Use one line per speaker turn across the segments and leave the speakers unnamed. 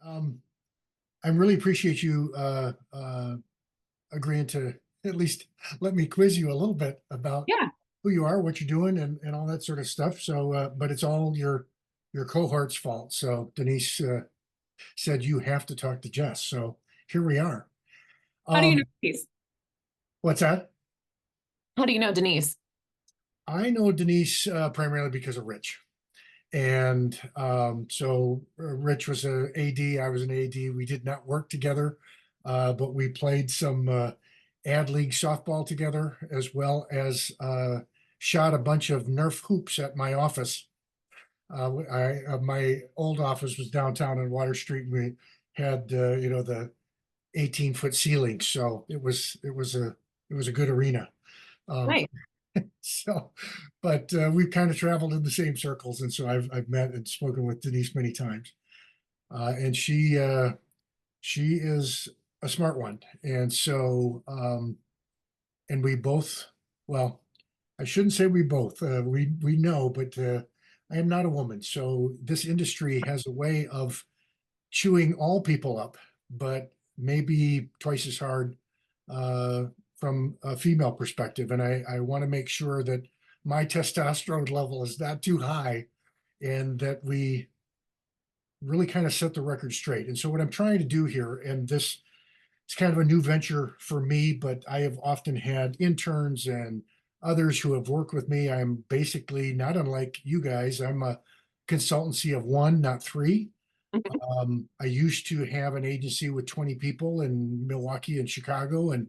Um, I really appreciate you agreeing to at least let me quiz you a little bit about
Yeah.
who you are, what you're doing, and all that sort of stuff. So, but it's all your cohort's fault. So Denise said you have to talk to Jess. So here we are.
How do you know
Um,
Denise?
what's that?
How do you know Denise?
I know Denise primarily because of Rich. And so Rich was a AD, I was an AD. We did not work together, but we played some ad league softball together, as well as shot a bunch of Nerf hoops at my office. My old office was downtown on Water Street. And we had the 18-foot ceilings, so it was a good arena. Um,
Right.
so, but we've kind of traveled in the same circles, and so I've met and spoken with Denise many times, and she is a smart one, and so and we both, well, I shouldn't say we both, we know, but I am not a woman, so this industry has a way of chewing all people up, but maybe twice as hard uh, from a female perspective. And I want to make sure that my testosterone level is not too high and that we really kind of set the record straight. And so, what I'm trying to do here, and this it's kind of a new venture for me, but I have often had interns and others who have worked with me. I'm basically not unlike you guys. I'm a consultancy of one, not three.
Mhm.
I used to have an agency with 20 people in Milwaukee and Chicago, and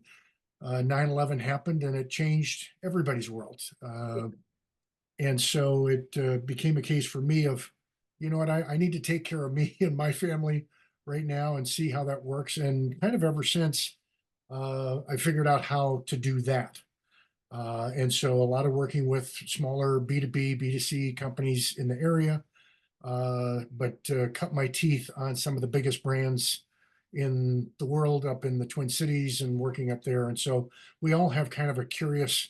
9/11 happened and it changed everybody's world. And so it became a case for me of, you know what, I need to take care of me and my family right now and see how that works. And kind of ever since, I figured out how to do that. And so a lot of working with smaller B2B, B2C companies in the area, but cut my teeth on some of the biggest brands in the world up in the Twin Cities and working up there. And so we all have kind of a curious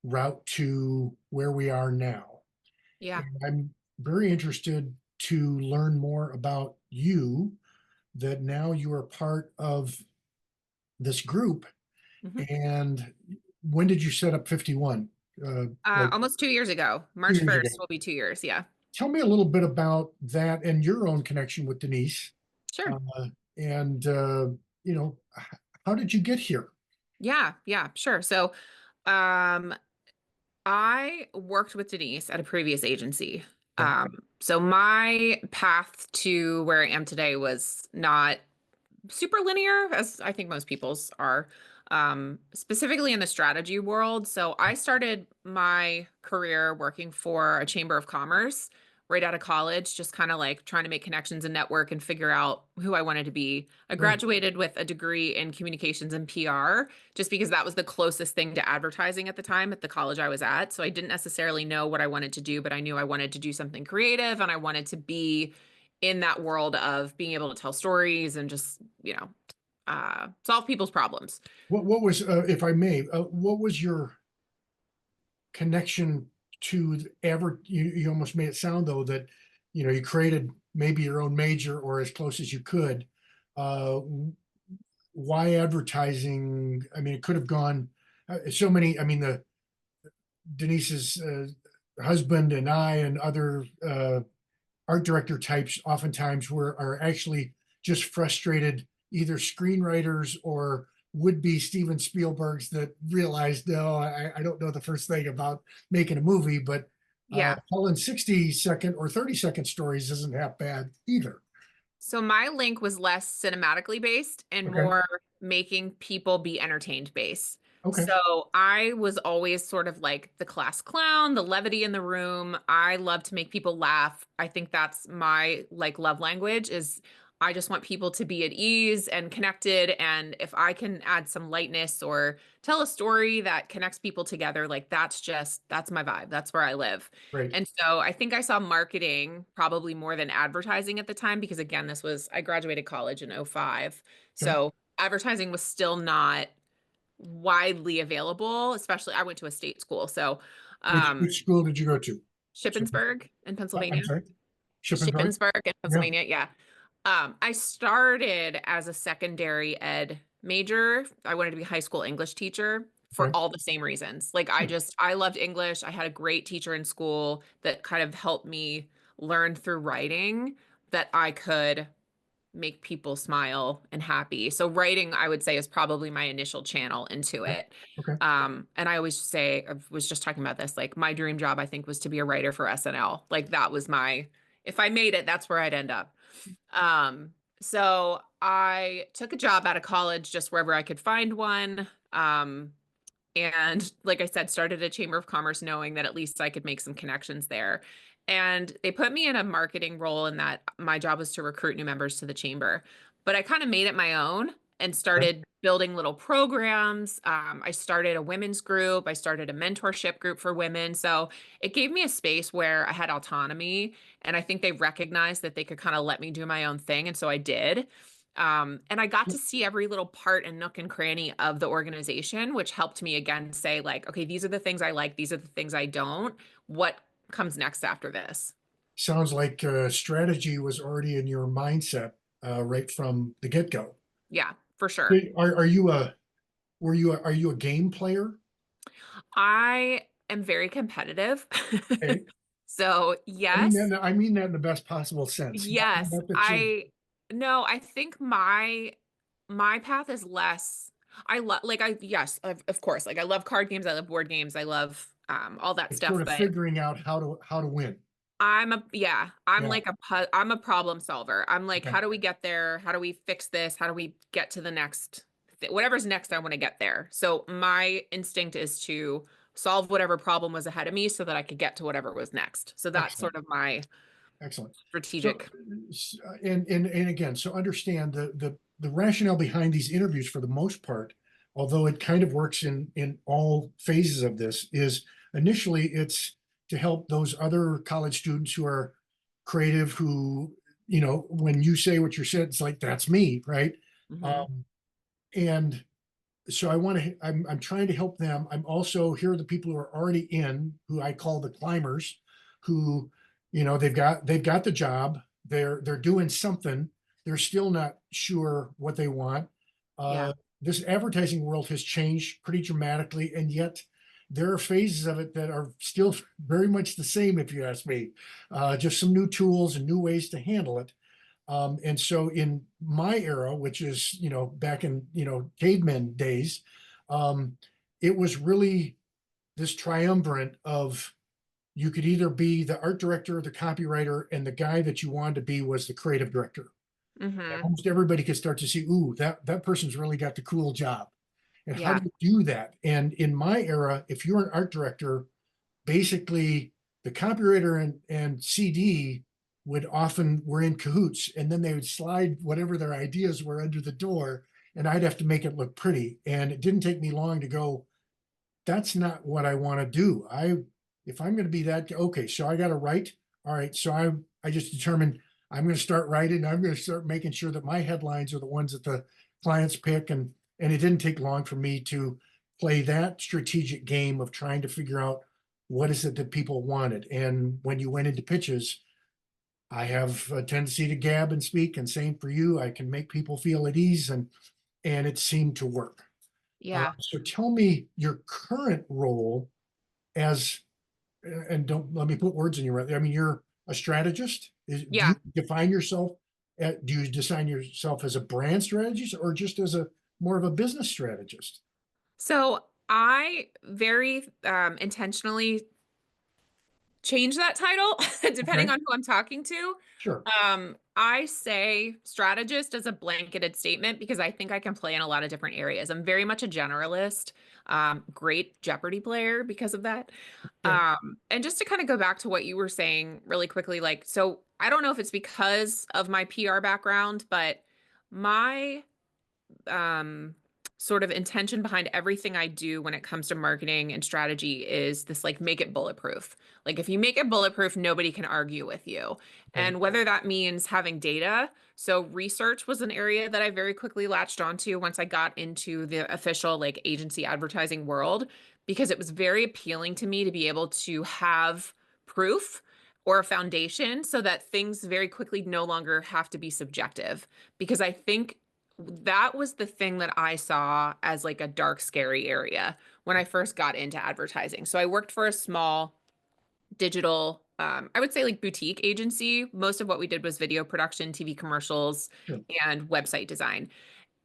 route to where we are now.
Yeah.
And I'm very interested to learn more about you, that now you are part of this group.
Mhm.
And when did you set up 51? Like
Almost 2 years ago.
two
March
years ago.
1st will be 2 years. Yeah.
Tell me a little bit about that and your own connection with Denise.
Sure.
Uh, and you know, how did you get here?
Yeah. Yeah. Sure. So, um, I worked with Denise at a previous agency.
Okay.
So my path to where I am today was not super linear, as I think most people's are, specifically in the strategy world. So I started my career working for a chamber of commerce right out of college, just kind of like trying to make connections and network and figure out who I wanted to be. I
Right.
graduated with a degree in communications and PR, just because that was the closest thing to advertising at the time at the college I was at. So I didn't necessarily know what I wanted to do, but I knew I wanted to do something creative and I wanted to be in that world of being able to tell stories and just, solve people's problems.
What was, if I may, what was your connection to ever? You almost made it sound though that you created maybe your own major or as close as you could. Uh, why advertising? I mean, it could have gone so many. I mean, the Denise's husband and I and other art director types oftentimes are actually just frustrated either screenwriters or would-be Steven Spielbergs that realized, no, I don't know the first thing about making a movie, but
Yeah.
telling 60-second or 30-second stories isn't half bad either.
So my link was less cinematically based and
Okay.
more making people be entertained based.
Okay.
So I was always sort of like the class clown, the levity in the room. I love to make people laugh. I think that's my like love language is I just want people to be at ease and connected. And if I can add some lightness or tell a story that connects people together, like that's my vibe. That's where I live.
Great.
And so I think I saw marketing probably more than advertising at the time because again, I graduated college in '05.
Okay.
So advertising was still not widely available, especially I went to a state school. So um
Which school did you go to? So,
Shippensburg in
I'm
Pennsylvania.
sorry. Shippensburg.
Shippensburg in
Yeah.
Pennsylvania, yeah. I started as a secondary ed major. I wanted to be a high school English teacher for
Okay.
all the same reasons. Like I loved English. I had a great teacher in school that kind of helped me learn through writing that I could make people smile and happy. So writing, I would say, is probably my initial channel into
Okay.
it.
Okay.
And I always say, I was just talking about this, like my dream job, I think, was to be a writer for SNL. Like that was my, if I made it, that's where I'd end up. So I took a job out of college just wherever I could find one. And like I said, started a chamber of commerce knowing that at least I could make some connections there. And they put me in a marketing role in that my job was to recruit new members to the chamber. But I kind of made it my own and
Okay.
started building little programs. I started a women's group. I started a mentorship group for women. So it gave me a space where I had autonomy. And I think they recognized that they could kind of let me do my own thing. And so I did. And I got to see every little part and nook and cranny of the organization, which helped me again say, like, okay, these are the things I like, these are the things I don't. What comes next after this?
Sounds like strategy was already in your mindset right from the get-go.
Yeah, for sure.
Are you a are you a game player?
I am very competitive.
Okay.
So, yes,
I mean that in the best possible sense.
yes,
Not that you
I no, I think my path is less. I love like I yes, of course, like I love card games, I love board games, I love all that
it's sort
stuff,
of
but
figuring out how to win.
I'm
Yeah.
like I'm a problem solver. I'm like,
Okay.
how do we get there? How do we fix this? How do we get to the next whatever's next, I want to get there. So my instinct is to solve whatever problem was ahead of me so that I could get to whatever was next. So that's
Excellent.
sort of my
Excellent. So,
strategic.
and again, so understand the rationale behind these interviews for the most part, although it kind of works in all phases of this, is initially it's to help those other college students who are creative, who, when you say what you said, it's like, that's me, right?
Hmm.
Um, and so I'm trying to help them. I'm also, here are the people who are already in, who I call the climbers, who, they've got the job, they're doing something, they're still not sure what they want.
Yeah.
uh this advertising world has changed pretty dramatically, and yet there are phases of it that are still very much the same, if you ask me. Just some new tools and new ways to handle it. And so in my era, which is, back in, cavemen days, um, it was really this triumvirate of, you could either be the art director, the copywriter, and the guy that you wanted to be was the creative director. And
Hmm.
almost everybody could start to see, ooh, that person's really got the cool job. And how
Yeah.
do you do that? And in my era, if you're an art director, basically the copywriter and CD would often were in cahoots, and then they would slide whatever their ideas were under the door, and I'd have to make it look pretty. And it didn't take me long to go, that's not what I want to do. If I'm going to be that, okay, so I got to write. All right, so I just determined I'm going to start writing. I'm going to start making sure that my headlines are the ones that the clients pick, and it didn't take long for me to play that strategic game of trying to figure out what is it that people wanted. And when you went into pitches, I have a tendency to gab and speak, and same for you. I can make people feel at ease, and it seemed to work.
Yeah.
So tell me your current role as, and don't let me put words in your mouth. I mean, you're a strategist. Do you
Yeah.
define yourself? Do you design yourself as a brand strategist or just as a more of a business strategist?
So I very intentionally change that title depending
Okay,
on who I'm talking to.
sure.
I say strategist as a blanketed statement because I think I can play in a lot of different areas. I'm very much a generalist, great Jeopardy player because of that.
Okay,
And just to kind of go back to what you were saying really quickly, like, so I don't know if it's because of my PR background, but my um sort of intention behind everything I do when it comes to marketing and strategy is this like make it bulletproof. Like if you make it bulletproof, nobody can argue with you.
okay,
And whether that means having data, so research was an area that I very quickly latched onto once I got into the official like agency advertising world because it was very appealing to me to be able to have proof or a foundation so that things very quickly no longer have to be subjective. Because I think that was the thing that I saw as like a dark, scary area when I first got into advertising. So I worked for a small digital, I would say like boutique agency. Most of what we did was video production, TV commercials,
Sure.
and website design.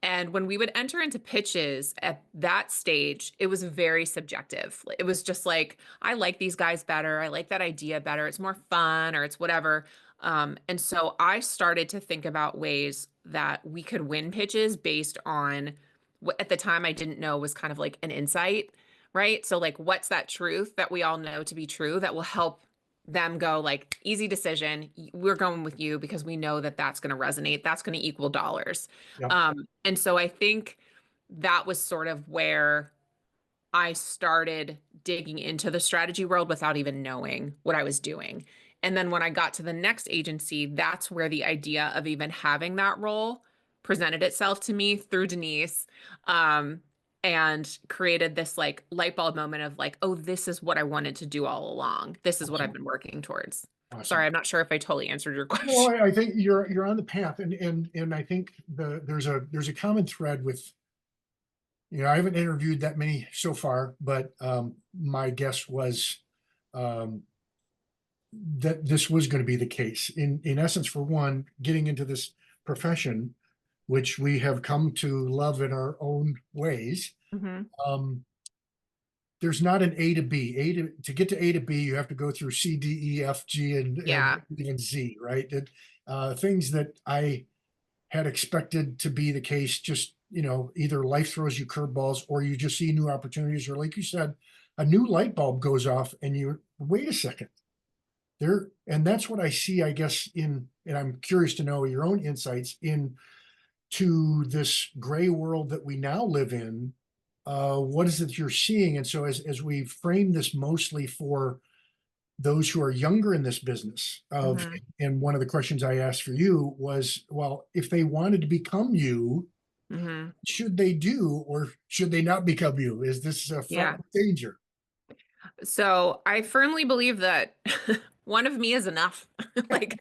And when we would enter into pitches at that stage, it was very subjective. It was just like, I like these guys better. I like that idea better. It's more fun or it's whatever. And so I started to think about ways that we could win pitches based on what at the time I didn't know was kind of like an insight, right? So, like, what's that truth that we all know to be true that will help them go, like, easy decision. We're going with you because we know that that's going to resonate. That's going to equal dollars.
Yep.
And so I think that was sort of where I started digging into the strategy world without even knowing what I was doing. And then when I got to the next agency, that's where the idea of even having that role presented itself to me through Denise, um, and created this like light bulb moment of like, oh, this is what I wanted to do all along. This is what I've
Awesome.
been working towards.
Awesome.
Sorry, I'm not sure if I totally answered your
No,
question.
I think you're on the path, and I think there's a common thread with, I haven't interviewed that many so far, but my guess was um, that this was going to be the case. In essence, for one, getting into this profession, which we have come to love in our own ways.
Hmm.
Um, there's not an A to B. To get to A to B, you have to go through C, D, E, F, G, and
Yeah.
even Z, right? Things that I had expected to be the case, just, either life throws you curveballs or you just see new opportunities, or like you said, a new light bulb goes off and you wait a second there. And that's what I see, I guess, and I'm curious to know your own insights into this gray world that we now live in. What is it you're seeing? And so as we frame this mostly for those who are younger in this business
Hmm.
and one of the questions I asked for you was, well, if they wanted to become you,
Hmm.
should they do, or should they not become you? Is this a fraught
Yeah.
with danger?
So I firmly believe that one of me is enough. Like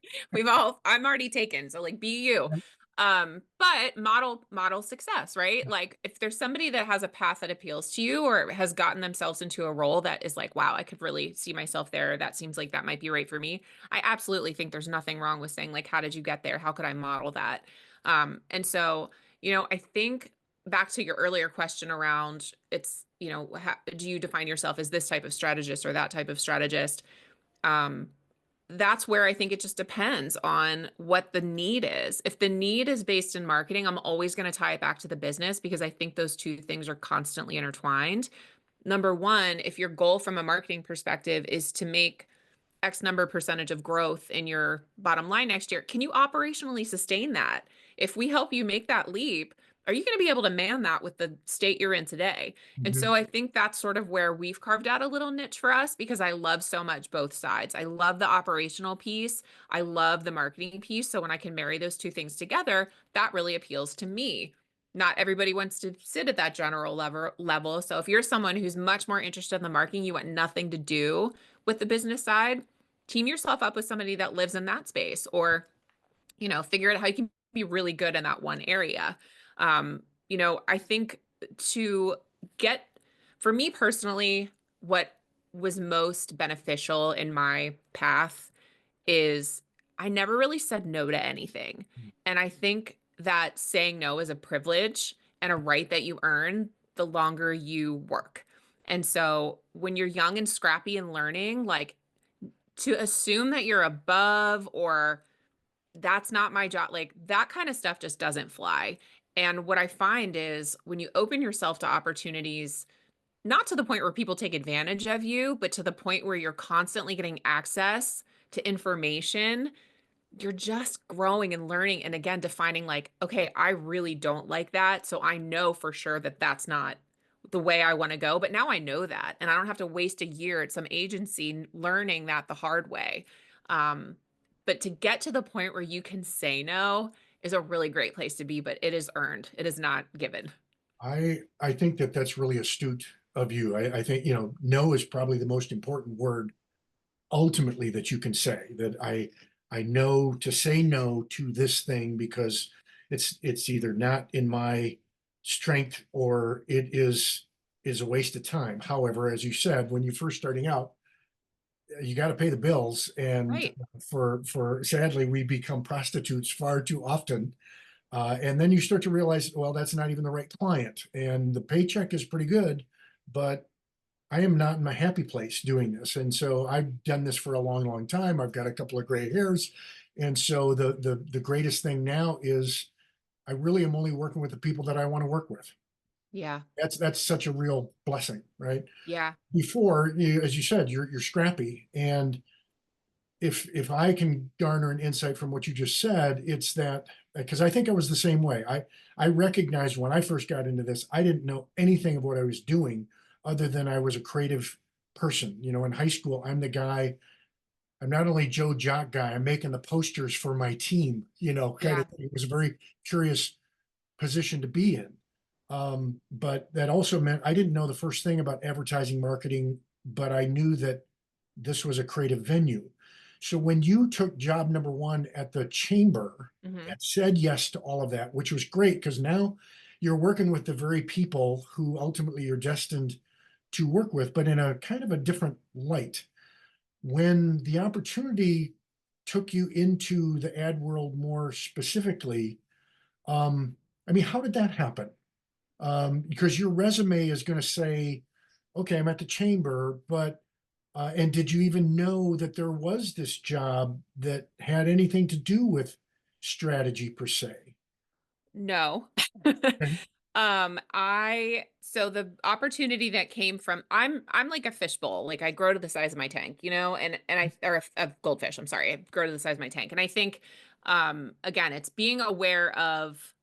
I'm already taken. So like be you. But model success, right? Like if there's somebody that has a path that appeals to you or has gotten themselves into a role that is like, wow, I could really see myself there. That seems like that might be right for me. I absolutely think there's nothing wrong with saying like, how did you get there? How could I model that? And so, I think back to your earlier question around how, do you define yourself as this type of strategist or that type of strategist? Um, that's where I think it just depends on what the need is. If the need is based in marketing, I'm always going to tie it back to the business because I think those two things are constantly intertwined. Number one, if your goal from a marketing perspective is to make X number percentage of growth in your bottom line next year, can you operationally sustain that? If we help you make that leap, are you going to be able to man that with the state you're in today? And
Mhm.
so I think that's sort of where we've carved out a little niche for us because I love so much both sides. I love the operational piece. I love the marketing piece. So when I can marry those two things together, that really appeals to me. Not everybody wants to sit at that general level. So if you're someone who's much more interested in the marketing, you want nothing to do with the business side, team yourself up with somebody that lives in that space or, figure out how you can be really good in that one area. I think to get, for me personally, what was most beneficial in my path is I never really said no to anything. And I think that saying no is a privilege and a right that you earn the longer you work. And so when you're young and scrappy and learning, like to assume that you're above or that's not my job, like that kind of stuff just doesn't fly. And what I find is when you open yourself to opportunities, not to the point where people take advantage of you, but to the point where you're constantly getting access to information, you're just growing and learning. And again, defining like, okay, I really don't like that. So I know for sure that that's not the way I want to go. But now I know that. And I don't have to waste a year at some agency learning that the hard way. Um, but to get to the point where you can say no is a really great place to be, but it is earned. It is not given.
I think that's really astute of you. I think, no is probably the most important word ultimately that you can say that I know to say no to this thing because it's either not in my strength or it is a waste of time. However, as you said, when you're first starting out, you got to pay the bills, and
Right.
for sadly we become prostitutes far too often. And then you start to realize, well, that's not even the right client, and the paycheck is pretty good, but I am not in my happy place doing this. And so I've done this for a long, long time. I've got a couple of gray hairs. And so the greatest thing now is I really am only working with the people that I want to work with.
Yeah.
That's such a real blessing, right?
Yeah.
Before, as you said, you're scrappy. And if I can garner an insight from what you just said, it's that because I think I was the same way. I recognized when I first got into this, I didn't know anything of what I was doing other than I was a creative person. In high school, I'm the guy. I'm not only Joe Jock guy. I'm making the posters for my team. Kind
Yeah.
of thing. It was a very curious position to be in. But that also meant I didn't know the first thing about advertising marketing, but I knew that this was a creative venue. So when you took job number one at the chamber
Hmm.
and said yes to all of that, which was great because now you're working with the very people who ultimately you're destined to work with, but in a kind of a different light. When the opportunity took you into the ad world more specifically, I mean, how did that happen? Because your resume is going to say, okay, I'm at the chamber, but and did you even know that there was this job that had anything to do with strategy per se?
No.
Okay.
So the opportunity that came from I'm like a fishbowl. Like I grow to the size of my tank, and I or a goldfish, I'm sorry. I grow to the size of my tank. And I think again, it's being aware of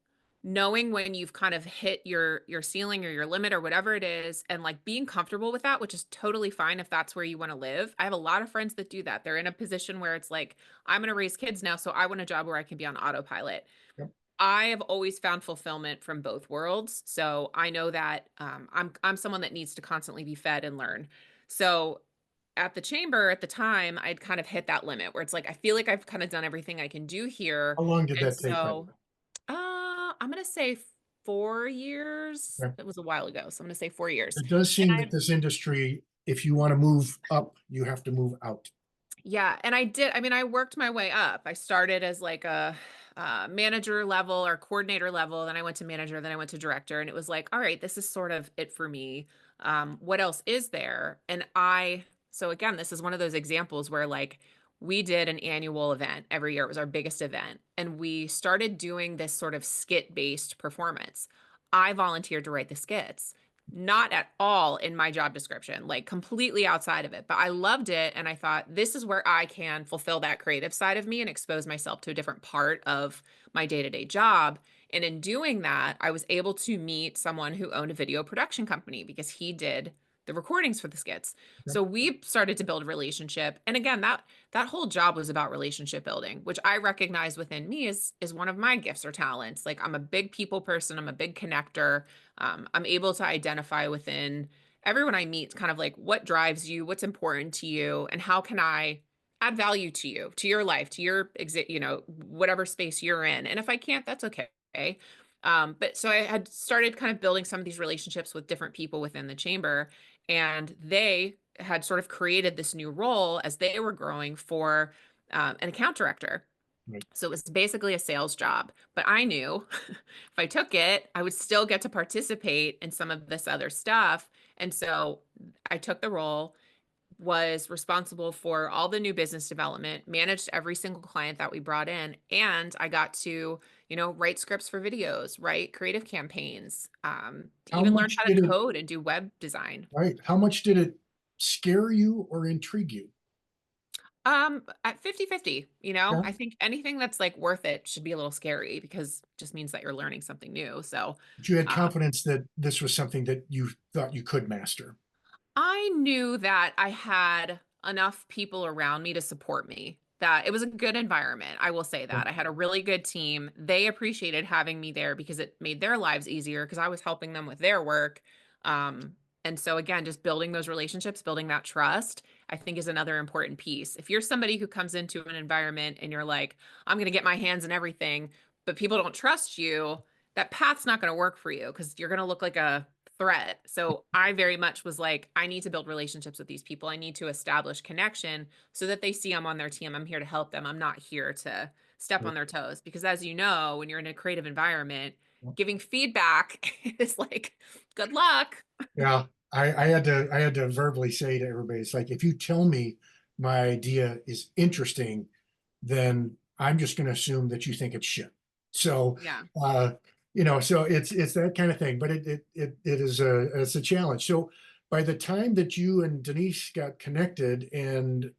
knowing when you've kind of hit your ceiling or your limit or whatever it is, and like being comfortable with that, which is totally fine if that's where you want to live. I have a lot of friends that do that. They're in a position where it's like, I'm going to raise kids now, so I want a job where I can be on autopilot.
Yep.
I have always found fulfillment from both worlds. So I know that I'm someone that needs to constantly be fed and learn. So at the chamber at the time, I'd kind of hit that limit where it's like I feel like I've kind of done everything I can do here.
How long did
And
that take, by the
so
way?
I'm gonna say 4 years.
Okay.
It was a while ago, so I'm gonna say 4 years.
It does
And
seem
I
that this industry, if you want to move up, you have to move out.
Yeah, and I did. I mean, I worked my way up. I started as like a manager level or coordinator level. Then I went to manager. Then I went to director. And it was like, all right, this is sort of it for me. What else is there? So again, this is one of those examples where like we did an annual event every year. It was our biggest event. And we started doing this sort of skit based performance. I volunteered to write the skits, not at all in my job description, like completely outside of it. But I loved it. And I thought, this is where I can fulfill that creative side of me and expose myself to a different part of my day to day job. And in doing that, I was able to meet someone who owned a video production company because he did the recordings for the skits.
Okay.
So we started to build a relationship. And again, that whole job was about relationship building, which I recognize within me is one of my gifts or talents. Like I'm a big people person, I'm a big connector. I'm able to identify within everyone I meet kind of like what drives you, what's important to you, and how can I add value to you, to your life, to your whatever space you're in. And if I can't, that's okay. But so I had started kind of building some of these relationships with different people within the chamber, and they had sort of created this new role as they were growing for an account director.
Right.
So it was basically a sales job, but I knew if I took it, I would still get to participate in some of this other stuff. And so I took the role, was responsible for all the new business development, managed every single client that we brought in, and I got to, write scripts for videos, write creative campaigns, to
How
even learn
much
how to
did it,
code and do web design.
right? How much did it scare you or intrigue you?
At 50-50,
Yeah.
I think anything that's like worth it should be a little scary because it just means that you're learning something new. So,
But you had
uh,
confidence that this was something that you thought you could master.
I knew that I had enough people around me to support me, that it was a good environment. I will say
Okay.
that. I had a really good team. They appreciated having me there because it made their lives easier because I was helping them with their work. And so again, just building those relationships, building that trust. I think is another important piece. If you're somebody who comes into an environment and you're like, I'm going to get my hands in everything, but people don't trust you, that path's not going to work for you because you're going to look like a threat. So I very much was like, I need to build relationships with these people. I need to establish connection so that they see I'm on their team. I'm here to help them. I'm not here to step on their toes. Because as you know, when you're in a creative environment, giving feedback is like, good luck.
Yeah, I had to verbally say to everybody, it's like, if you tell me my idea is interesting, then I'm just going to assume that you think it's shit. So,
Yeah.
uh, so it's that kind of thing, but it's a challenge. So by the time that you and Denise got connected and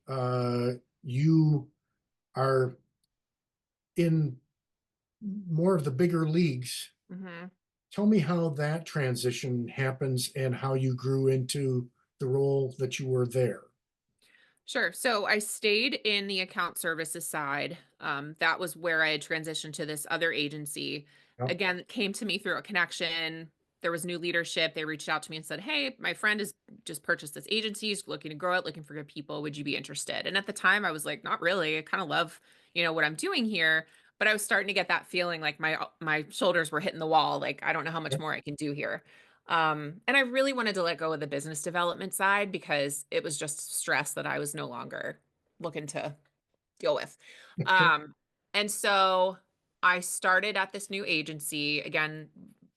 you are in more of the bigger leagues,
Hmm.
tell me how that transition happens and how you grew into the role that you were there.
Sure. So I stayed in the account services side. That was where I had transitioned to this other agency.
Yep.
Again, it came to me through a connection. There was new leadership. They reached out to me and said, "Hey, my friend has just purchased this agency. He's looking to grow it, looking for good people. Would you be interested?" And at the time, I was like, "Not really. I kind of love, what I'm doing here." But I was starting to get that feeling like my shoulders were hitting the wall. Like I don't know how much
Yep.
more I can do here. And I really wanted to let go of the business development side because it was just stress that I was no longer looking to deal with.
Okay.
Um, and so I started at this new agency again,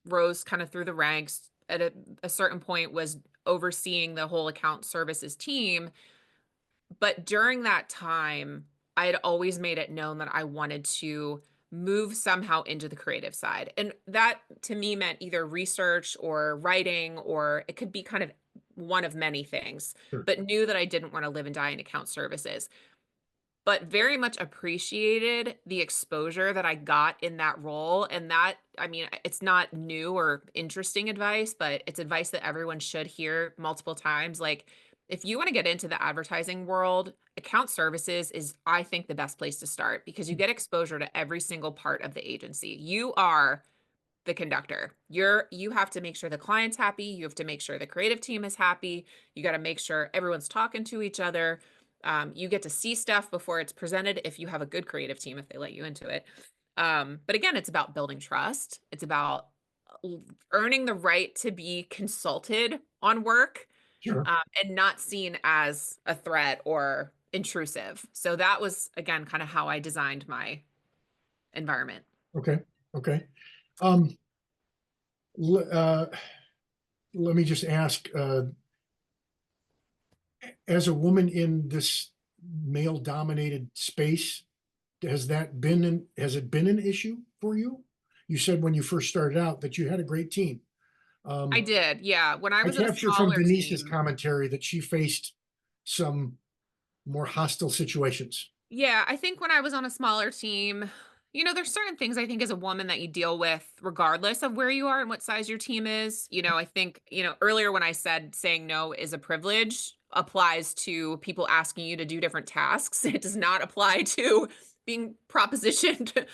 rose kind of through the ranks at a certain point, was overseeing the whole account services team. But during that time, I had always made it known that I wanted to move somehow into the creative side. And that to me meant either research or writing, or it could be kind of one of many things,
Sure.
but knew that I didn't want to live and die in account services, but very much appreciated the exposure that I got in that role. And that, I mean, it's not new or interesting advice, but it's advice that everyone should hear multiple times. Like, if you want to get into the advertising world, account services is, I think, the best place to start because you get exposure to every single part of the agency. You are the conductor. You have to make sure the client's happy. You have to make sure the creative team is happy. You got to make sure everyone's talking to each other. You get to see stuff before it's presented if you have a good creative team, if they let you into it. But again, it's about building trust. It's about earning the right to be consulted on work,
Sure.
and not seen as a threat or intrusive. So that was, again, kind of how I designed my environment.
Okay. Okay. Um, l- uh, Let me just ask, as a woman in this male dominated space, has it been an issue for you? You said when you first started out that you had a great team.
I
Um,
did. Yeah. When I
I
was at a
capture from
smaller
Denise's
team,
commentary that she faced some more hostile situations.
yeah, I think when I was on a smaller team, there's certain things I think as a woman that you deal with regardless of where you are and what size your team is. I think, earlier when I said saying no is a privilege applies to people asking you to do different tasks. It does not apply to being propositioned,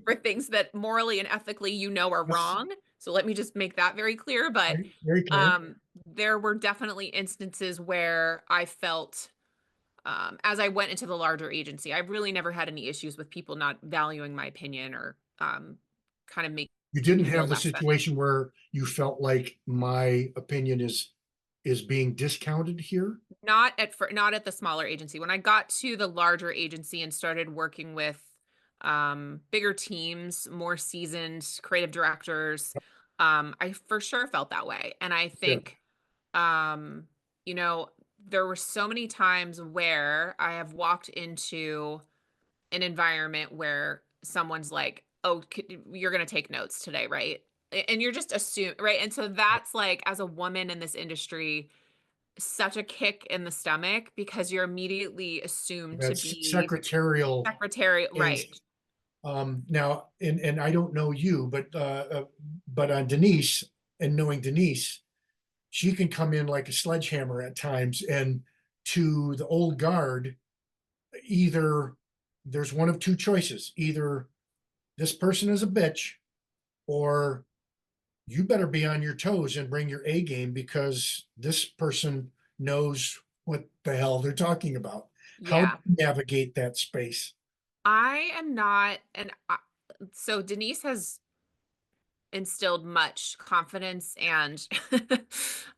for things that morally and ethically are
Yes,
wrong. So let me just make that very clear. But
very, very clear.
um, there were definitely instances where I felt as I went into the larger agency, I've really never had any issues with people not valuing my opinion or kind of making
You didn't
me feel
have the
less than.
situation where you felt like my opinion is being discounted here.
Not at the smaller agency. When I got to the larger agency and started working with bigger teams, more seasoned creative directors, I for sure felt that way. And I
Yeah.
think um, you know, there were so many times where I have walked into an environment where someone's like, "Oh, you're going to take notes today, right?" And you're just assume, right? And so that's like, as a woman in this industry, such a kick in the stomach because you're immediately assumed to
That's
be
secretarial.
secretary,
And
right?
now, and I don't know you, but on Denise, and knowing Denise, she can come in like a sledgehammer at times. And to the old guard, either there's one of two choices: either this person is a bitch, or you better be on your toes and bring your A game because this person knows what the hell they're talking about. How do
Yeah.
you navigate that space?
I am not, so Denise has instilled much confidence and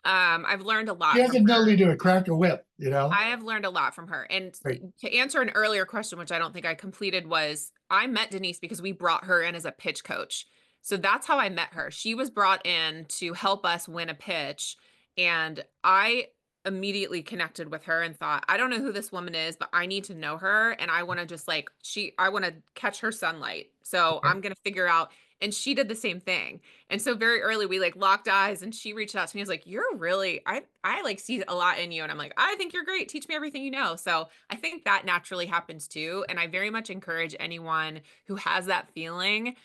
I've learned a
She
lot from
hasn't known
her.
me to crack a whip, you know?
I have learned a lot from her. And
Right.
to answer an earlier question, which I don't think I completed, was I met Denise because we brought her in as a pitch coach. So that's how I met her. She was brought in to help us win a pitch. And I immediately connected with her and thought, I don't know who this woman is, but I need to know her. And I want to just like, I want to catch her sunlight. So
Yeah.
I'm going to figure out. And she did the same thing. And so very early we like locked eyes and she reached out to me. I was like, you're really, I like see a lot in you. And I'm like, I think you're great. Teach me everything you know. So I think that naturally happens too. And I very much encourage anyone who has that feeling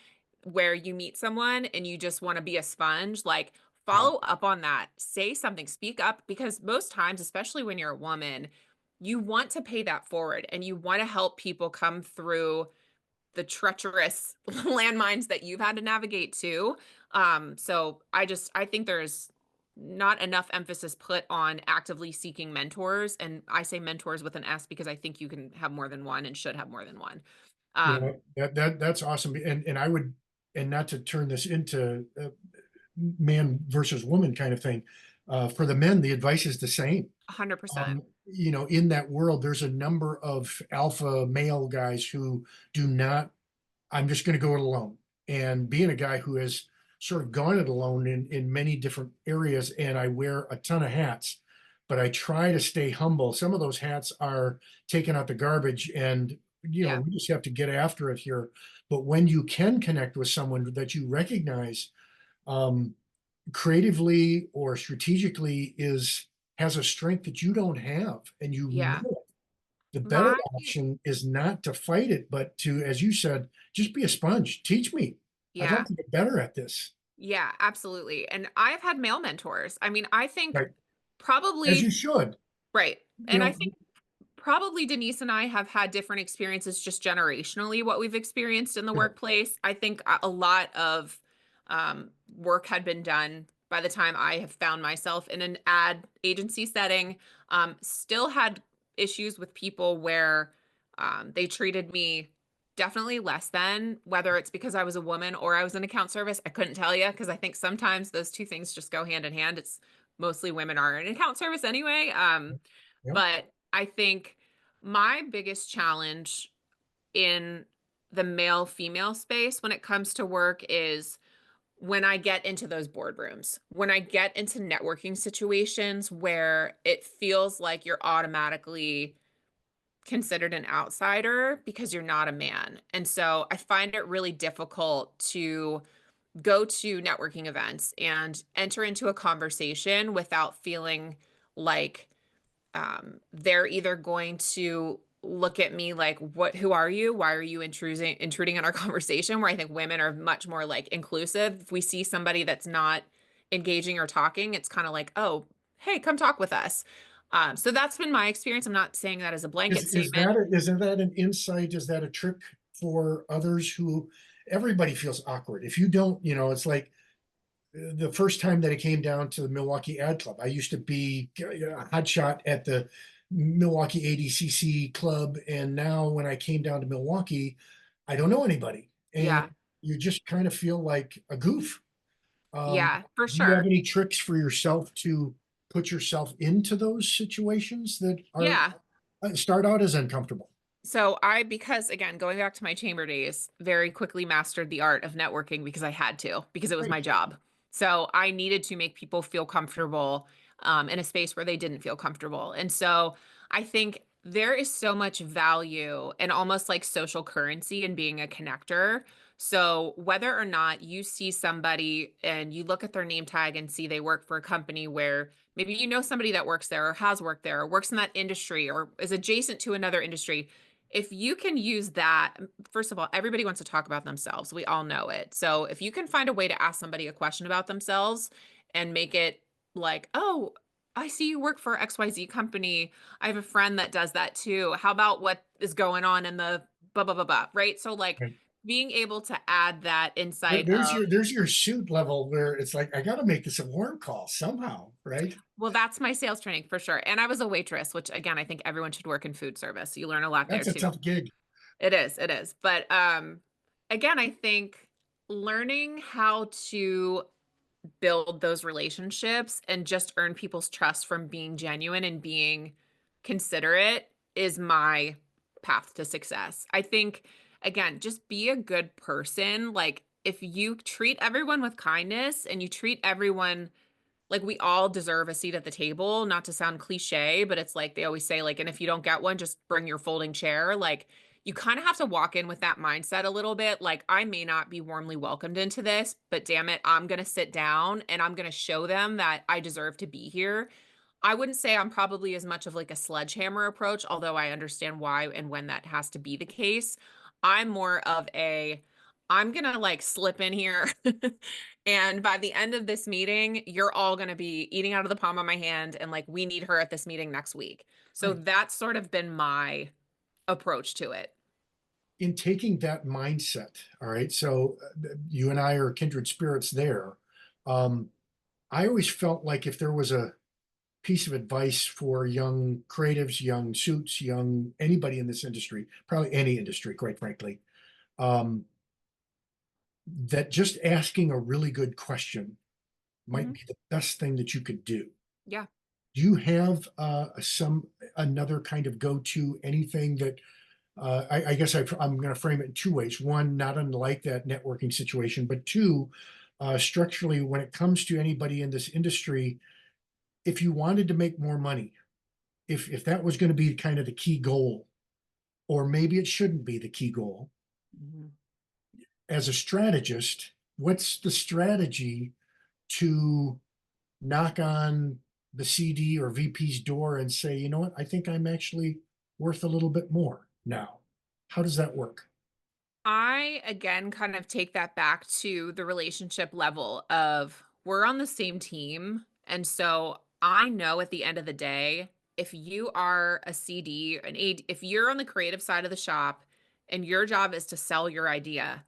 where you meet someone and you just want to be a sponge, like
Yeah.
follow up on that, say something, speak up, because most times, especially when you're a woman, you want to pay that forward and you want to help people come through the treacherous landmines that you've had to navigate too. So I think there's not enough emphasis put on actively seeking mentors. And I say mentors with an S because I think you can have more than one and should have more than one.
You
Um,
know, that's awesome. And I would, and not to turn this into man versus woman kind of thing. For the men, the advice is the same.
100%.
You know, in that world, there's a number of alpha male guys who do not, I'm just going to go it alone. And being a guy who has sort of gone it alone in many different areas, and I wear a ton of hats, but I try to stay humble. Some of those hats are taking out the garbage, and you know,
Yeah.
we just have to get after it here. But when you can connect with someone that you recognize, um, creatively or strategically, is has a strength that you don't have, and you
Yeah.
know it. The better
My,
option is not to fight it, but to, as you said, just be a sponge. Teach me. I'd like
yeah.
to get better at this.
Yeah, absolutely. And I've had male mentors. I mean, I think
Right. As
probably,
you should.
right.
You
And I
know,
think probably Denise and I have had different experiences just generationally, what we've experienced in the
yeah,
workplace. I think a lot of work had been done by the time I have found myself in an ad agency setting. Still had issues with people where they treated me definitely less than, whether it's because I was a woman or I was in account service. I couldn't tell you because I think sometimes those two things just go hand in hand. It's mostly women are in account service anyway.
yeah.
But I think my biggest challenge in the male female space when it comes to work is when I get into those boardrooms, when I get into networking situations where it feels like you're automatically considered an outsider because you're not a man. And so I find it really difficult to go to networking events and enter into a conversation without feeling like they're either going to look at me like, what, who are you? Why are you intruding in our conversation? Where I think women are much more like inclusive. If we see somebody that's not engaging or talking, it's kind of like, oh, hey, come talk with us. So that's been my experience. I'm not saying that as a blanket
Is
statement.
that isn't that an insight? Is that a trick for others who everybody feels awkward? If you don't, you know, it's like the first time that it came down to the Milwaukee Ad Club. I used to be a hotshot at the Milwaukee ADCC club, and now when I came down to Milwaukee, I don't know anybody, and
Yeah.
you just kind of feel like a goof.
Yeah, for
Do you have
sure.
any tricks for yourself to put yourself into those situations that are
Yeah.
start out as uncomfortable?
So because again, going back to my chamber days, very quickly mastered the art of networking because I had to, because it was
Right.
my job. So I needed to make people feel comfortable in a space where they didn't feel comfortable. And so I think there is so much value and almost like social currency in being a connector. So whether or not you see somebody and you look at their name tag and see they work for a company where maybe you know somebody that works there or has worked there or works in that industry or is adjacent to another industry, if you can use that, first of all, everybody wants to talk about themselves. We all know it. So if you can find a way to ask somebody a question about themselves and make it like, oh, I see you work for XYZ company. I have a friend that does that too. How about what is going on in the blah, blah, blah, blah, right? So like
Right.
being able to add that insight of,
There's your suit level where it's like I got to make this a warm call somehow, right?
Well, that's my sales training for sure. And I was a waitress, which again, I think everyone should work in food service. You learn a lot there
That's a
too.
tough gig.
It is, it is. But again, I think learning how to build those relationships and just earn people's trust from being genuine and being considerate is my path to success. I think, again, just be a good person. Like, if you treat everyone with kindness and you treat everyone like we all deserve a seat at the table, not to sound cliche, but it's like they always say, like, and if you don't get one, just bring your folding chair. Like, you kind of have to walk in with that mindset a little bit. Like, I may not be warmly welcomed into this, but damn it, I'm going to sit down and I'm going to show them that I deserve to be here. I wouldn't say I'm probably as much of like a sledgehammer approach, although I understand why and when that has to be the case. I'm more of a, I'm gonna like slip in here. And by the end of this meeting, you're all gonna be eating out of the palm of my hand and like, we need her at this meeting next week. So
Right.
that's sort of been my approach to it.
In taking that mindset, all right, so you and I are kindred spirits there. Um, I always felt like if there was a piece of advice for young creatives, young suits, young anybody in this industry, probably any industry, quite frankly, um, that just asking a really good question might
Mhm.
be the best thing that you could do.
Yeah.
Do you have some another kind of go-to anything that I guess I'm going to frame it in two ways. One, not unlike that networking situation, but two, structurally, when it comes to anybody in this industry, if you wanted to make more money, if that was going to be kind of the key goal, or maybe it shouldn't be the key goal,
Mhm.
as a strategist, what's the strategy to knock on the CD or VP's door and say, you know what, I think I'm actually worth a little bit more now. How does that work?
I again kind of take that back to the relationship level of we're on the same team. And so I know at the end of the day, if you are a CD, if you're on the creative side of the shop and your job is to sell your idea,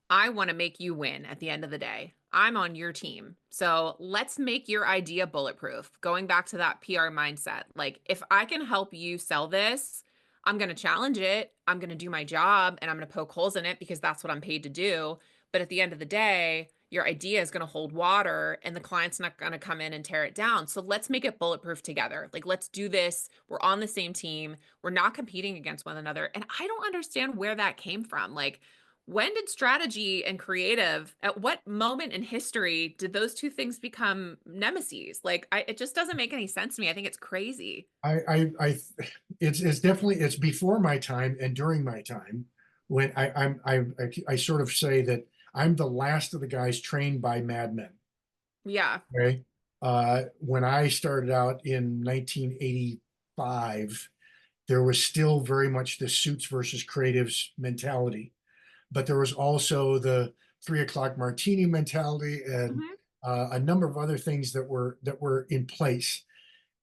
I want to make you win at the end of the day. I'm on your team. So let's make your idea bulletproof. Going back to that PR mindset. Like, if I can help you sell this, I'm going to challenge it. I'm going to do my job and I'm going to poke holes in it because that's what I'm paid to do. But at the end of the day, your idea is going to hold water and the client's not going to come in and tear it down. So let's make it bulletproof together. Like, let's do this. We're on the same team. We're not competing against one another. And I don't understand where that came from. Like, when did strategy and creative, at what moment in history did those two things become nemesis? Like, it just doesn't make any sense to me. I think it's crazy.
It's definitely it's before my time and during my time when I sort of say that I'm the last of the guys trained by madmen.
Yeah.
Okay, when I started out in 1985, there was still very much the suits versus creatives mentality, but there was also the 3 o'clock martini mentality and
Mhm.
a number of other things that were in place.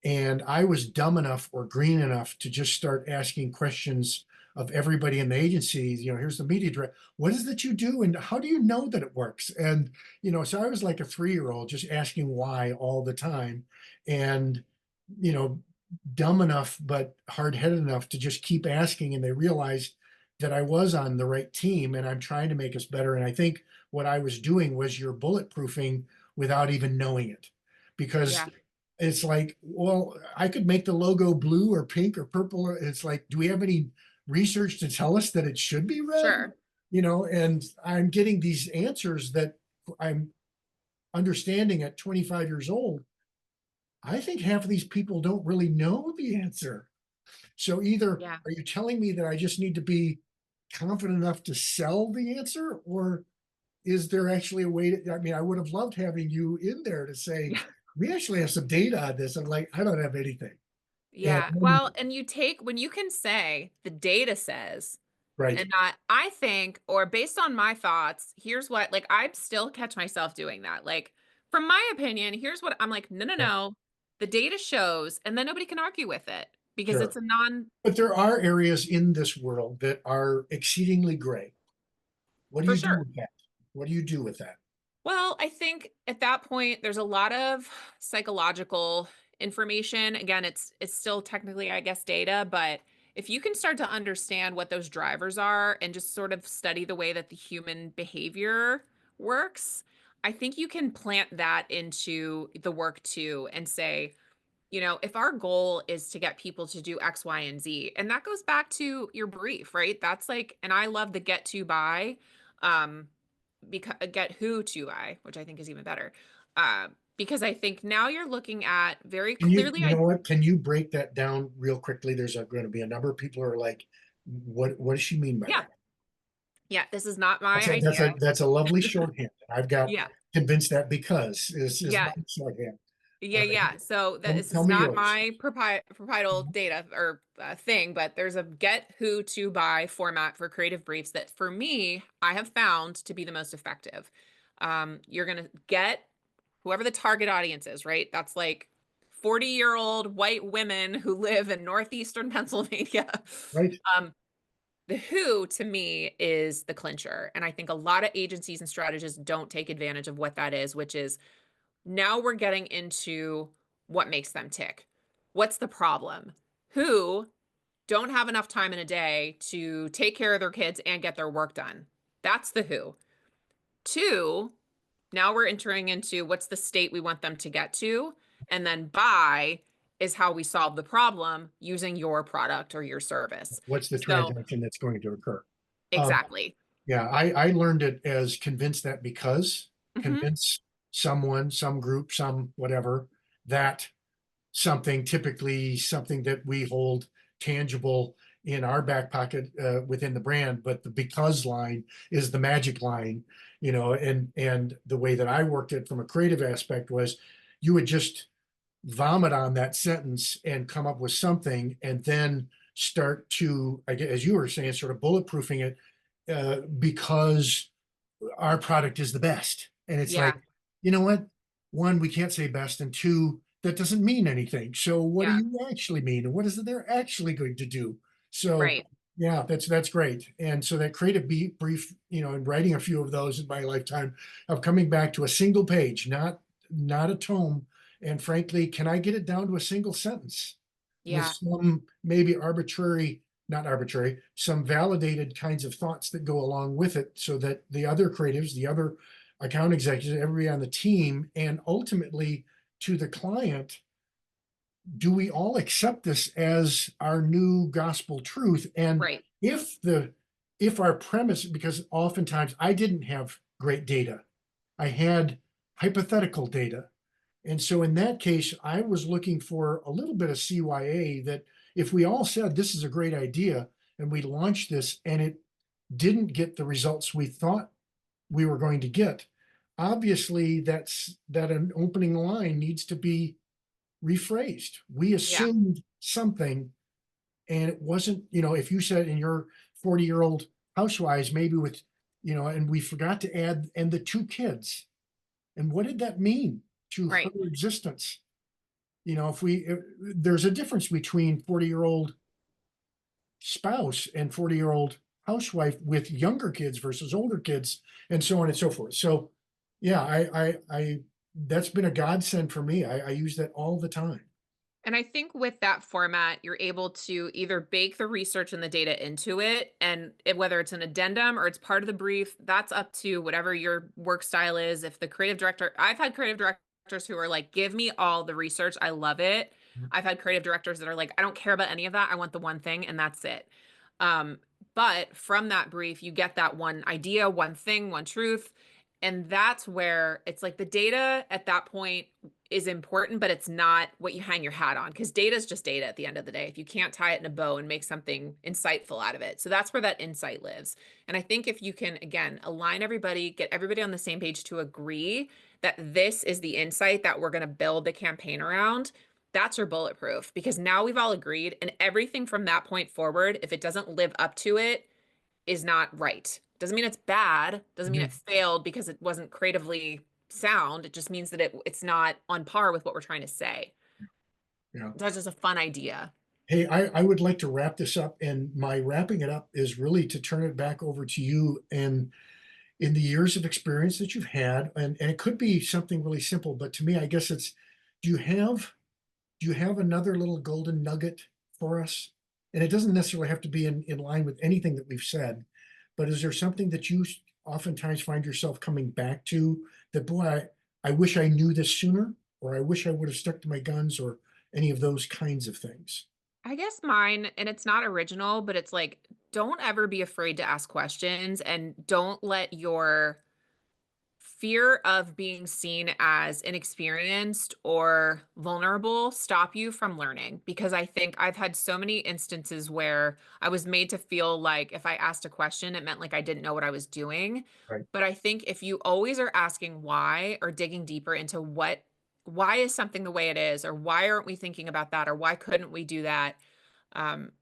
And I was dumb enough or green enough to just start asking questions of everybody in the agency. Here's the media director. What is it that you do? And how do you know that it works? And, so I was like a 3-year-old just asking why all the time. And, you know, dumb enough, but hard headed enough to just keep asking. And they realized that I was on the right team and I'm trying to make us better. And I think what I was doing was you're bulletproofing without even knowing it. Because
Yeah.
it's like, well, I could make the logo blue or pink or purple. It's like, do we have any research to tell us that it should be red?
Sure.
And I'm getting these answers that I'm understanding at 25 years old. I think half of these people don't really know the answer. So either
Yeah.
are you telling me that I just need to be confident enough to sell the answer, or is there actually a way to, I mean, I would have loved having you in there to say,
Yeah.
we actually have some data on this. I'm like, I don't have anything. And
Yeah. Well, and you take when you can say the data says,
right,
and not, I think, or based on my thoughts, here's what, like, I still catch myself doing that. Like, from my opinion, here's what I'm like, no, no,
yeah,
no. The data shows, and then nobody can argue with it because
sure.
it's a non,
But there are areas in this world that are exceedingly gray. What do
for
you do
sure.
with that? What do you do with that?
Well, I think at that point there's a lot of psychological information. Again, it's still technically, I guess, data, but if you can start to understand what those drivers are and just sort of study the way that the human behavior works, I think you can plant that into the work too and say, if our goal is to get people to do X, Y, and Z, and that goes back to your brief, right? That's like, and I love the get to buy. Um, because get who to buy, which I think is even better. Because I think now you're looking at very
Can you,
clearly.
you know what? Can you break that down real quickly? There's going to be a number of people who are like, what does she mean by
Yeah,
that?
yeah, this is not my
That's a
idea.
that's a lovely shorthand. I've got
Yeah,
convinced that because is my
yeah,
shorthand.
yeah, yeah. So that this
Tell
is
me
not
yours.
my proprietary data or thing, but there's a get who to buy format for creative briefs that for me, I have found to be the most effective. You're gonna get whoever the target audience is, right? That's like 40-year-old white women who live in northeastern Pennsylvania.
Right?
Um, the who to me is the clincher. And I think a lot of agencies and strategists don't take advantage of what that is, which is now we're getting into what makes them tick. What's the problem? Who don't have enough time in a day to take care of their kids and get their work done. That's the who. Two, now we're entering into what's the state we want them to get to. And then buy is how we solve the problem using your product or your service.
What's the
So,
transaction that's going to occur? Um,
exactly.
yeah, I learned it as convince that because
Hmm.
convince someone, some group, some whatever, that something, typically something that we hold tangible in our back pocket within the brand, but the because line is the magic line, and the way that I worked it from a creative aspect was you would just vomit on that sentence and come up with something and then start to, as you were saying, sort of bulletproofing it because our product is the best. And it's like,
Yeah.
you know what? One, we can't say best, and two, that doesn't mean anything. So what do
Yeah.
you actually mean? And what is it they're actually going to do? So
Right.
yeah, that's great. And so that creative brief, and writing a few of those in my lifetime of coming back to a single page, not a tome. And frankly, can I get it down to a single sentence with
Yeah.
some maybe arbitrary, not arbitrary, some validated kinds of thoughts that go along with it so that the other creatives, the other account executives, everybody on the team, and ultimately to the client, do we all accept this as our new gospel truth? And
Right.
if the if our premise, because oftentimes I didn't have great data, I had hypothetical data. And so in that case, I was looking for a little bit of CYA that if we all said this is a great idea and we launched this and it didn't get the results we thought we were going to get, obviously that an opening line needs to be rephrased. We
Yeah.
assumed something and it wasn't, if you said in your 40-year-old housewives, maybe with, and we forgot to add, and the two kids. And what did that mean to her
Right.
existence? If there's a difference between 40-year-old spouse and 40-year-old housewife with younger kids versus older kids, and so on and so forth. So, yeah, I that's been a godsend for me. I use that all the time.
And I think with that format, you're able to either bake the research and the data into it, and whether it's an addendum or it's part of the brief, that's up to whatever your work style is. If the creative director, I've had creative directors who are like, give me all the research. I love it. I've had creative directors that are like, I don't care about any of that. I want the one thing, and that's it. Um, but from that brief, you get that one idea, one thing, one truth. And that's where it's like the data at that point is important, but it's not what you hang your hat on because data is just data at the end of the day. If you can't tie it in a bow and make something insightful out of it. So that's where that insight lives. And I think if you can, again, align everybody, get everybody on the same page to agree that this is the insight that we're going to build the campaign around, that's your bulletproof because now we've all agreed. And everything from that point forward, if it doesn't live up to it, is not right. Doesn't mean it's bad, doesn't mean it
Mhm.
failed because it wasn't creatively sound. It just means that it's not on par with what we're trying to say.
Yeah.
That's just a fun idea.
Hey, I would like to wrap this up, and my wrapping it up is really to turn it back over to you and in the years of experience that you've had, and it could be something really simple, but to me, I guess it's, do you have another little golden nugget for us? And it doesn't necessarily have to be in line with anything that we've said, but is there something that you oftentimes find yourself coming back to that, boy, I wish I knew this sooner, or I wish I would have stuck to my guns, or any of those kinds of things?
I guess mine, and it's not original, but it's like, don't ever be afraid to ask questions and don't let your fear of being seen as inexperienced or vulnerable stop you from learning. Because I think I've had so many instances where I was made to feel like if I asked a question, it meant like I didn't know what I was doing.
Right.
But I think if you always are asking why or digging deeper into why is something the way it is, or why aren't we thinking about that, or why couldn't we do that? Um,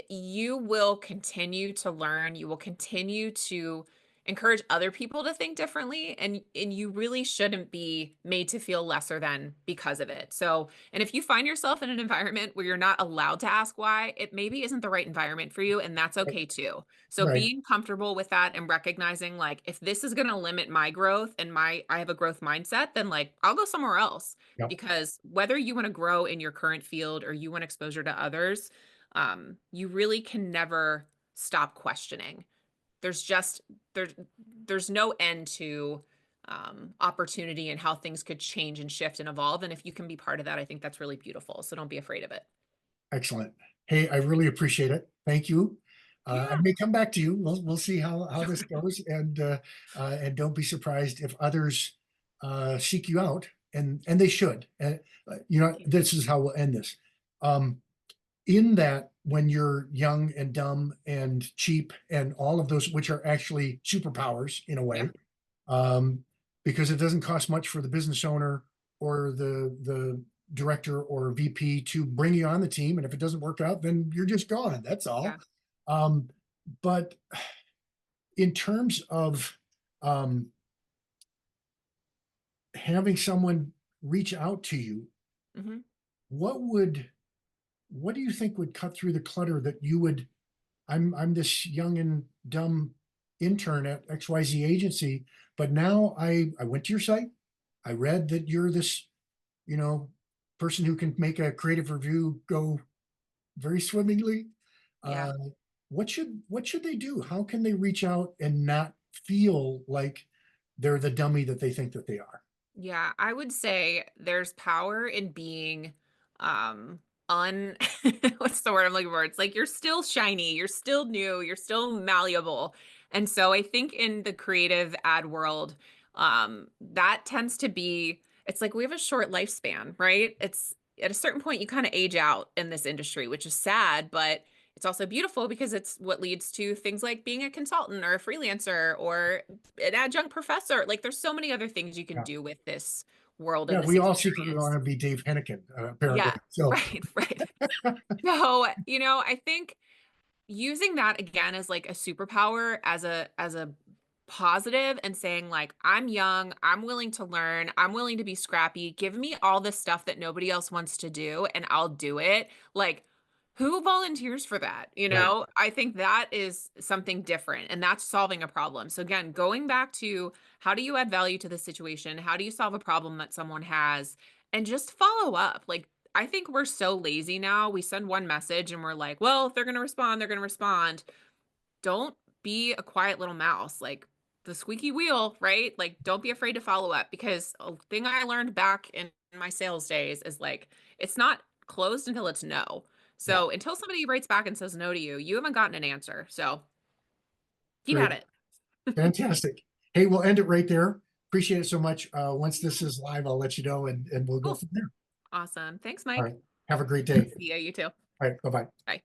you will continue to learn, you will continue to encourage other people to think differently, and you really shouldn't be made to feel lesser than because of it. So, and if you find yourself in an environment where you're not allowed to ask why, it maybe isn't the right environment for you, and that's
Right.
okay too. So
Right.
being comfortable with that and recognizing like if this is going to limit my growth and my I have a growth mindset, then like I'll go somewhere else,
Yep.
because whether you want to grow in your current field or you want exposure to others, you really can never stop questioning. There's just there's there's no end to opportunity and how things could change and shift and evolve. And if you can be part of that, I think that's really beautiful. So don't be afraid of it.
Excellent. Hey, I really appreciate it. Thank you. I
Yeah.
may come back to you. We'll see how this goes, and don't be surprised if others seek you out, and they should. And this is how we'll end this. Um, in that, when you're young and dumb and cheap and all of those, which are actually superpowers in a
Yeah.
way, um, because it doesn't cost much for the business owner or the director or VP to bring you on the team. And if it doesn't work out, then you're just gone. That's all.
Yeah.
Um, but in terms of um, having someone reach out to you,
Hmm.
what would what do you think would cut through the clutter that you would? I'm this young and dumb intern at XYZ agency, but now I went to your site. I read that you're this, you know, person who can make a creative review go very swimmingly.
Yeah.
Uh, what should they do? How can they reach out and not feel like they're the dummy that they think that they are?
Yeah, I would say there's power in being um un what's the word I'm looking for? It's like you're still shiny, you're still new, you're still malleable. And so I think in the creative ad world, that tends to be, it's like we have a short lifespan, right? It's at a certain point you kind of age out in this industry, which is sad, but it's also beautiful because it's what leads to things like being a consultant or a freelancer or an adjunct professor. Like there's so many other things you can
Yeah,
do with this world
yeah.
and this
We all secretly
experience.
want to be Dave Hennigan, apparently.
Yeah,
So
right, right. So, I think using that again as like a superpower, as a positive, and saying like I'm young, I'm willing to learn, I'm willing to be scrappy, give me all the stuff that nobody else wants to do and I'll do it. Like who volunteers for that?
right,
I think that is something different and that's solving a problem. So again, going back to how do you add value to the situation? How do you solve a problem that someone has? And just follow up. Like I think we're so lazy now. We send one message and we're like, well, if they're going to respond, they're going to respond. Don't be a quiet little mouse, like the squeaky wheel, right? Like, don't be afraid to follow up, because a thing I learned back in my sales days is like, it's not closed until it's no.
yeah,
So until somebody writes back and says no to you, you haven't gotten an answer. So keep
great,
at it.
fantastic. Hey, we'll end it right there. Appreciate it so much. Once this is live, I'll let you know, and we'll go
Cool.
from there.
Awesome. Thanks,
All
Mike.
right. Have a great day.
See ya. You too.
All right. Bye bye.
Bye.